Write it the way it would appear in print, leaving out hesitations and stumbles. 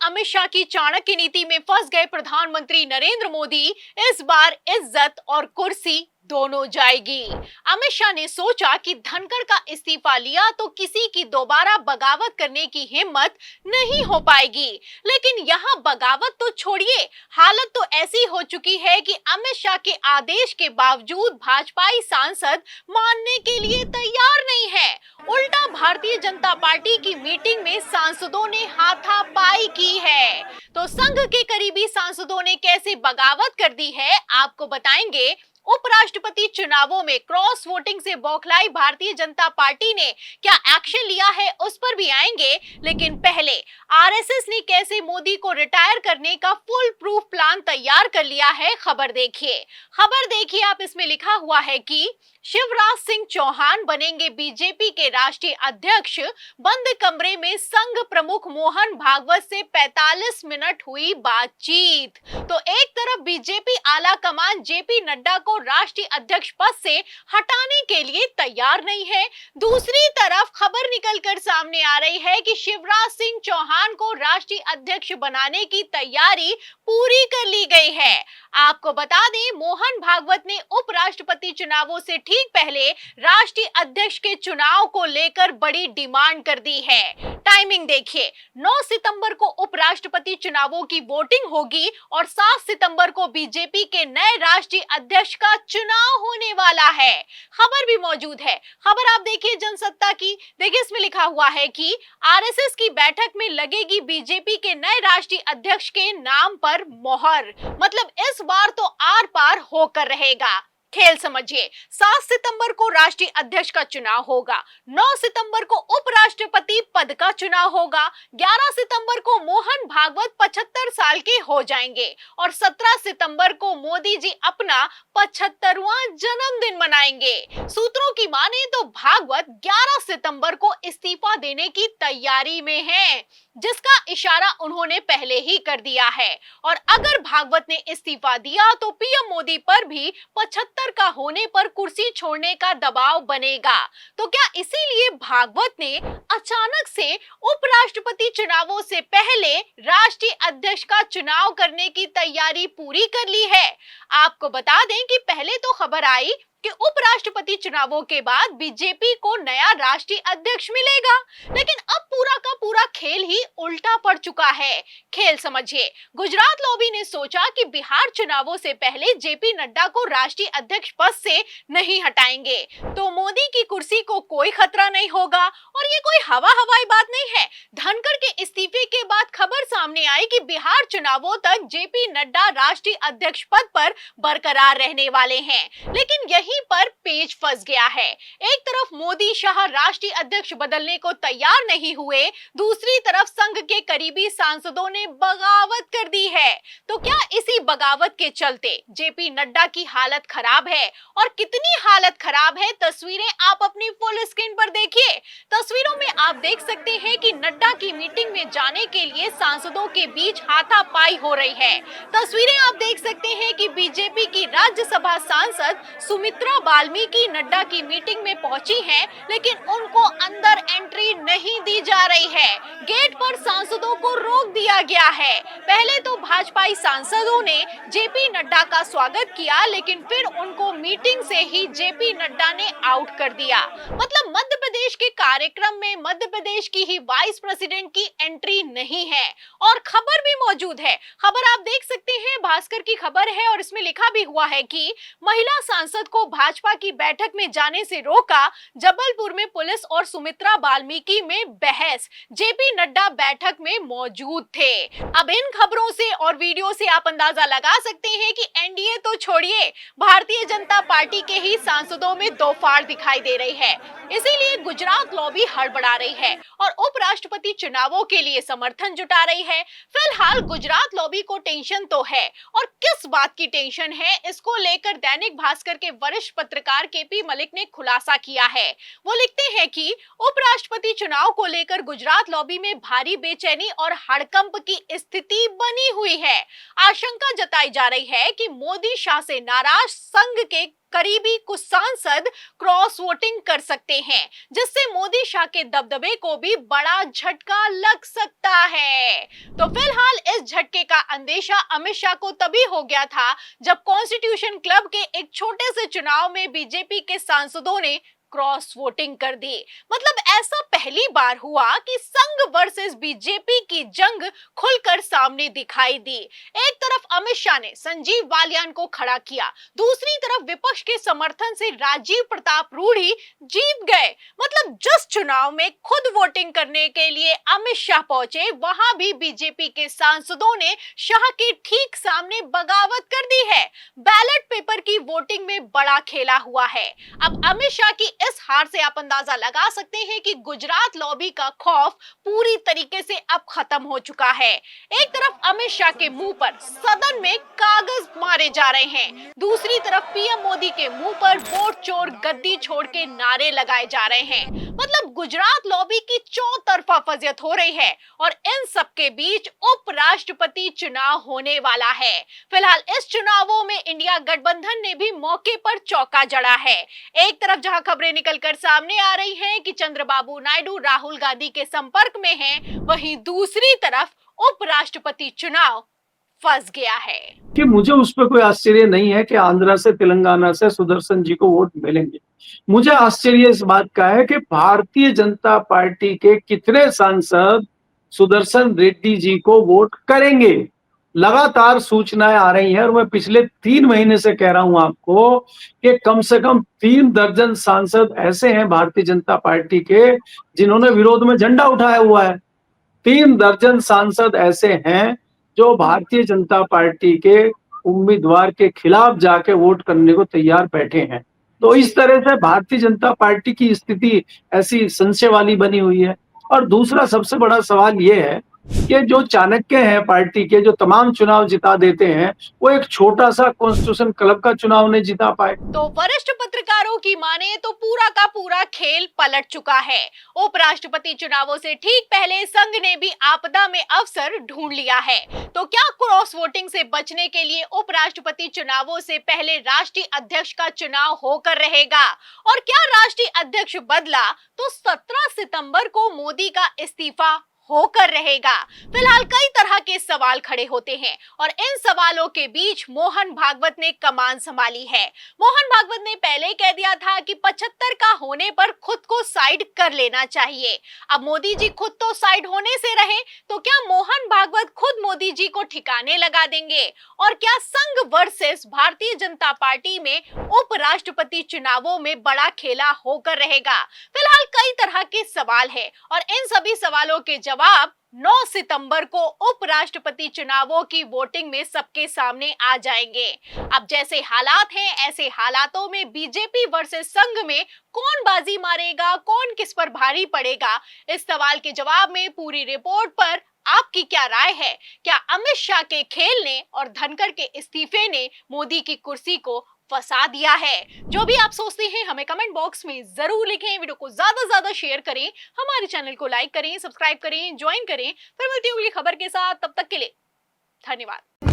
अमित शाह की चाणक्य नीति में फंस गए प्रधानमंत्री नरेंद्र मोदी इस बार इज्जत और कुर्सी दोनों जाएगी। अमित शाह ने सोचा कि धनखड़ का इस्तीफा लिया तो किसी की दोबारा बगावत करने की हिम्मत नहीं हो पाएगी, लेकिन यहाँ बगावत तो छोड़िए, हालत तो ऐसी हो चुकी है कि अमित शाह के आदेश के बावजूद भाजपाई सांसद मानने के लिए तैयार नहीं है। उल्टा भारतीय जनता पार्टी की मीटिंग में सांसदों ने हाथापाई की है। तो संघ के करीबी सांसदों ने कैसे बगावत कर दी है, आपको बताएंगे। उपराष्ट्रपति चुनावों में क्रॉस वोटिंग से बौखलाई भारतीय जनता पार्टी ने क्या एक्शन लिया है, उस पर भी आएंगे। लेकिन पहले आरएसएस ने कैसे मोदी को रिटायर करने का फुल प्रूफ प्लान तैयार कर लिया है, खबर देखिए आप। इसमें लिखा हुआ है कि शिवराज सिंह चौहान बनेंगे बीजेपी के राष्ट्रीय अध्यक्ष। बंद कमरे में संघ प्रमुख मोहन भागवत से 45 मिनट हुई बातचीत। तो एक तरफ बीजेपी आला कमान जेपी नड्डा को राष्ट्रीय अध्यक्ष पद से हटाने के लिए तैयार नहीं है, दूसरी तरफ खबर निकलकर सामने आ रही है कि शिवराज सिंह चौहान को राष्ट्रीय अध्यक्ष बनाने की तैयारी पूरी कर ली गई है। आपको बता दें, मोहन भागवत ने उपराष्ट्रपति चुनावों से ठीक पहले राष्ट्रीय अध्यक्ष के चुनाव को लेकर बड़ी डिमांड कर दी है। टाइमिंग देखिए, 9 सितंबर को उपराष्ट्रपति चुनावों की वोटिंग होगी और 7 सितंबर को बीजेपी के नए राष्ट्रीय अध्यक्ष का चुनाव होने वाला है। खबर भी मौजूद है, खबर आप देखिए जनसत्ता की। देखिए इसमें लिखा हुआ है कि आरएसएस की बैठक में लगेगी बीजेपी के नए राष्ट्रीय अध्यक्ष के नाम पर मोहर। मतलब इस बार तो आर पार होकर रहेगा। खेल समझिए, 7 सितंबर को राष्ट्रीय अध्यक्ष का चुनाव होगा, 9 सितंबर को उपराष्ट्रपति पद का चुनाव होगा, 11 सितंबर को मोहन भागवत 75 साल के हो जाएंगे और 17 सितंबर को मोदी जी अपना 75वां जन्मदिन मनाएंगे। सूत्रों की माने तो भागवत 11 सितंबर को इस्तीफा देने की तैयारी में हैं, जिसका इशारा उन्होंने पहले ही कर दिया है। और अगर भागवत ने इस्तीफा दिया तो पीएम मोदी पर भी 75 का होने पर कुर्सी छोड़ने का दबाव बनेगा। तो क्या इसीलिए भागवत ने अचानक से उपराष्ट्रपति चुनावों से पहले राष्ट्रीय अध्यक्ष का चुनाव करने की तैयारी पूरी कर ली है? आपको बता दें कि पहले तो खबर आई कि उपराष्ट्रपति चुनावों के बाद बीजेपी को नया राष्ट्रीय अध्यक्ष मिलेगा, लेकिन अब पूरा का पूरा खेल ही उल्टा पड़ चुका है। खेल समझिए, गुजरात लॉबी ने सोचा कि बिहार चुनावों से पहले जेपी नड्डा को राष्ट्रीय अध्यक्ष पद से नहीं हटाएंगे तो मोदी की कुर्सी को कोई खतरा नहीं होगा। और ये कोई हवाई बात नहीं है। धनखड़ के इस्तीफे के बाद खबर सामने आई कि बिहार चुनावों तक जेपी नड्डा राष्ट्रीय अध्यक्ष पद पर बरकरार रहने वाले हैं, लेकिन यहीं पर पेच फंस गया है। एक तरफ मोदी शाह राष्ट्रीय अध्यक्ष बदलने को तैयार नहीं हुए, दूसरी तरफ संघ के करीबी सांसदों ने बगावत कर दी है। तो क्या इसी बगावत के चलते जेपी नड्डा की हालत खराब है? और कितनी हालत खराब है, तस्वीरें आप अपनी फुल स्क्रीन पर देखिए। तस्वीरों में आप देख सकते हैं कि नड्डा की मीटिंग में जाने के लिए सांसदों के बीच हाथापाई हो रही है। तस्वीरें आप देख सकते हैं कि बीजेपी की राज्यसभा सांसद सुमित्रा बाल्मीकि नड्डा की मीटिंग में पहुंची हैं, लेकिन उनको अंदर एंट्री नहीं दी जा रही है। गेट पर सांसदों को रोक दिया गया है। पहले तो भाजपाई सांसदों ने जेपी नड्डा का स्वागत किया, लेकिन फिर उनको मीटिंग से ही जेपी नड्डा ने आउट कर दिया। मतलब मध्य प्रदेश के कार्यक्रम में मध्य प्रदेश की ही वाइस प्रेसिडेंट की एंट्री नहीं है। और खबर भी मौजूद है, खबर आप देख सकते हैं, भास्कर की खबर है और इसमें लिखा भी हुआ है कि महिला सांसद को भाजपा की बैठक में जाने से रोका, जबलपुर में पुलिस और सुमित्रा बाल्मीकि में बहस, जेपी नड्डा बैठक में मौजूद थे। अब इन खबरों से और वीडियो से आप अंदाजा लगा सकते हैं कि एनडीए तो छोड़िए, भारतीय जनता पार्टी के ही सांसदों में दो फाड़ दिखाई दे रही है। इसीलिए गुजरात लॉबी हड़बड़ा रही है और उपराष्ट्रपति चुनावों के लिए समर्थन जुटा रही है। फिलहाल गुजरात लॉबी को टेंशन तो है, और किस बात की टेंशन है, इसको लेकर दैनिक भास्कर के वरिष्ठ पत्रकार केपी मलिक ने खुलासा किया है। वो लिखते हैं कि उपराष्ट्रपति चुनाव को लेकर गुजरात लॉबी में भारी बेचैनी और हड़कंप की स्थिति बनी हुई है। आशंका जताई जा रही है कि मोदी शाह से नाराज संघ के करीबी कुछ सांसद क्रॉस वोटिंग कर सकते हैं, जिससे मोदी शाह के दबदबे को भी बड़ा झटका लग सकता है। तो फिलहाल इस झटके का अंदेशा अमित शाह को तभी हो गया था जब कॉन्स्टिट्यूशन क्लब के एक छोटे से चुनाव में बीजेपी के सांसदों ने क्रॉस वोटिंग कर दी। मतलब ऐसा पहली बार हुआ कि संघ वर्सेस बीजेपी की जंग खुलकर सामने दिखाई दी। एक तरफ अमित शाह ने संजीव बालियान को खड़ा किया, दूसरी तरफ विपक्ष के समर्थन से राजीव प्रताप रूढ़ी जीत गए। मतलब जिस चुनाव में खुद वोटिंग करने के लिए अमित शाह पहुंचे, वहां भी बीजेपी के सांसदों ने शाह के ठीक सामने बगावत कर दी है। बैलेट पेपर की वोटिंग में बड़ा खेला हुआ है। अब अमित शाह की इस हार से आप अंदाजा लगा सकते हैं कि गुजरात लॉबी का खौफ पूरी तरीके से अब खत्म हो चुका है। एक तरफ अमित शाह के मुंह पर सदन में कागज मारे जा रहे हैं, दूसरी तरफ पीएम मोदी के मुंह पर वोट चोर गद्दी छोड़ के नारे लगाए जा रहे हैं। मतलब गुजरात लॉबी की चौतरफा फजियत हो रही है और इन सब के बीच उपराष्ट्रपति चुनाव होने वाला है। फिलहाल इस चुनावों में इंडिया गठबंधन ने भी मौके पर चौका जड़ा है। एक तरफ जहां खबरें निकलकर सामने आ रही हैं कि चंद्रबाबू नायडू राहुल गांधी के संपर्क में हैं, वहीं दूसरी तरफ उपराष्ट्रपति चुनाव फंस गया है। कि मुझे उस पर कोई आश्चर्य नहीं है कि आंध्रा से तेलंगाना से सुदर्शन जी को वोट मिलेंगे। मुझे आश्चर्य इस बात का है कि भारतीय जनता पार्टी के कितने सांसद सुदर्शन रेड्डी जी को वोट करेंगे। लगातार सूचनाएं आ रही हैं और मैं पिछले 3 महीने से कह रहा हूं आपको कि कम से कम 3 दर्जन सांसद ऐसे हैं भारतीय जनता पार्टी के जिन्होंने विरोध में झंडा उठाया हुआ है। 3 दर्जन सांसद ऐसे हैं जो भारतीय जनता पार्टी के उम्मीदवार के खिलाफ जाके वोट करने को तैयार बैठे हैं। तो इस तरह से भारतीय जनता पार्टी की स्थिति ऐसी संशय वाली बनी हुई है। और दूसरा सबसे बड़ा सवाल ये है कि जो चाणक्य हैं पार्टी के, जो तमाम चुनाव जिता देते हैं, वो एक छोटा सा कॉन्स्टिट्यूशन क्लब का चुनाव नहीं जिता पाए। तो वरिष्ठ पत्रकारों की माने तो पूरा का पूरा खेल पलट चुका है। उपराष्ट्रपति चुनावों से ठीक पहले संघ ने भी आपदा में अवसर ढूंढ लिया है। तो क्या क्रॉस वोटिंग से बचने के लिए उपराष्ट्रपति चुनावों से पहले राष्ट्रीय अध्यक्ष का चुनाव होकर रहेगा? और क्या राष्ट्रीय अध्यक्ष बदला तो 17 सितंबर को मोदी का इस्तीफा होकर रहेगा? फिलहाल कई तरह के सवाल खड़े होते हैं और इन सवालों के बीच मोहन भागवत ने कमान संभाली है। मोहन भागवत ने पहले कह दिया था कि 75 का होने पर खुद को साइड कर लेना चाहिए। अब मोदी जी खुद तो साइड होने से रहे, तो क्या मोहन भागवत खुद मोदी जी को ठिकाने लगा देंगे? और क्या संघ वर्सेस भारतीय जनता पार्टी में उपराष्ट्रपति चुनावों में बड़ा खेला होकर रहेगा? फिलहाल कई तरह के सवाल है और इन सभी सवालों के जवाब 9 सितंबर को उपराष्ट्रपति चुनावों की वोटिंग में सबके सामने आ जाएंगे। अब जैसे हालात हैं, ऐसे हालातों में बीजेपी वर्सेस संघ में कौन बाजी मारेगा, कौन किस पर भारी पड़ेगा, इस सवाल के जवाब में पूरी रिपोर्ट पर आपकी क्या राय है? क्या अमित शाह के खेल ने और धनखड़ के इस्तीफे ने मोदी की कुर्सी को फंसा दिया है? जो भी आप सोचते हैं हमें कमेंट बॉक्स में जरूर लिखें। वीडियो को ज्यादा से ज्यादा शेयर करें, हमारे चैनल को लाइक करें, सब्सक्राइब करें, ज्वाइन करें। फिर मिलती हूँ अगली खबर के साथ, तब तक के लिए धन्यवाद।